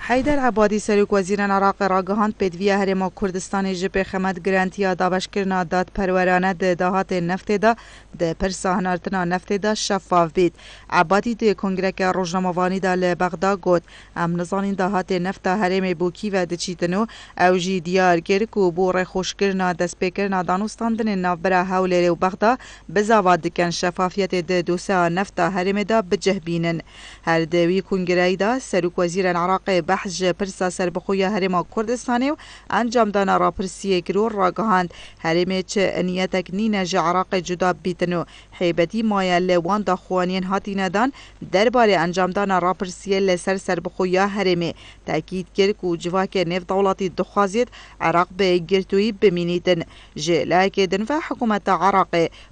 حیدر عبادی سرک وزیران عراق را گهاند پیدویه هرما کردستان جبه خمد گرانتیا دابشکرنا داد پرورانه ده دهات نفت دا ده پرسا هنارتنا نفت دا شفاف بید. عبادی ده کنگرک روزنامه‌وانی دا لبغداد گوت ام نزانین دهات نفت هرم بوکی و ده چیتنو او جی دیار کرک و بور خوشکرنا دسپیکرنا دانوستاندن نافبرا حول و بغداد بزاواد دکن شفافیت ده دوسا نفت هرم دا بجه بینن. هر دوی کنگرای دا سرک وزیران عراق بحث پرسا سربخویا هرما کردستانی و انجام دانا را پرسیه کرور را گهاند هرمه چه نیتک نینه جه عراق جدا بیتنو حیبتی مایه لوان دا خوانین هاتی ندان درباره انجام دانا را پرسیه لسر سربخویا هرمه تاکید کرد و جواک نف دولتی دخوازید عراق به گرتوی بمینیدن جه لایک دنفع حکومت عراق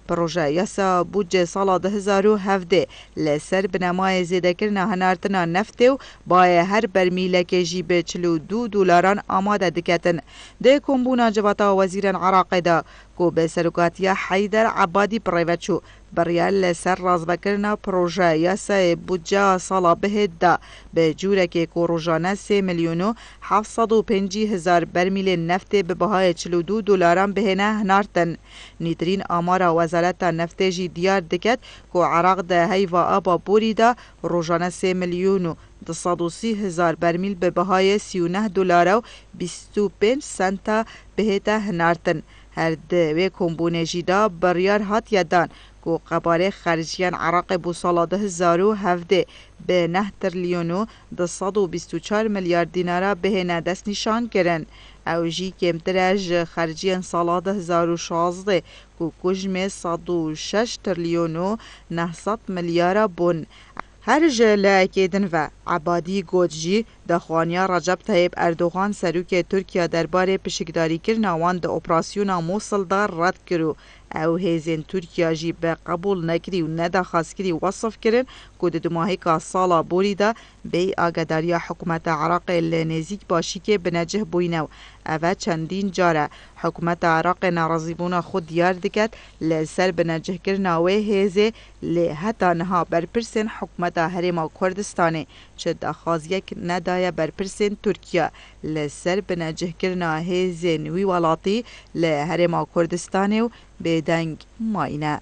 پروژه یاسا بودجه سال 2017 لسر بنمای زیده کرنا هنارتنا نفته و بای هر برمیله که جیب $42 آماده دکتن. ده کمبونا جواتا وزیران عراق دا کو به سرکاتیا حیدر عبادی پریوچو بریال سر راز بکرنا پروژه یاسا بودجه سالا بهد دا به جوره که کوروژانه 3,750,000 برمیل نفت به بهای $42 بهنه هنارتن. نیترین آمارا وزارت نفت جی دیار دکت کو عراق ده هیوا آبا بوری دا روژانه 3,230,000 برمیل به بهای $39 و 25 سنت بهتا هنارتن. هر دوی کمبونه جیدا بریار هات یدان کو قباره خارجیان عراق بو سال 2017 به 9,224 میلیارد دینارا بهنه دست نشان کرن. او جی کمترج خارجیان سال 2016 کو کجمه 106 تریلیون و 900 میلیارد بون. هر جله کدن و عبادی گوجی دخوانیا رجب طیب اردوغان سروک ترکیه درباره پشکداری کرنا وان ده اپراسیونا موصل دار رد کرو او هیزین ترکیه جی به قبول نکری و ندخواست کری وصف کرن که ده دماهی که سالا بوری ده بی آگداری حکومت عراق لنزیک باشی که بنجه بوینو او چندین جاره حکومت عراق نارضیبونا خود دیار دکت لسر بنجه کرنا و هیزه لحتا نها برپرسن حکومت هرما کردستانه چه دخواست یک ندای برپرسن ترکیه لسر بنجه کرنا هیزه نوی ولاتی لهرما کردستانه و بدنگ ماینه.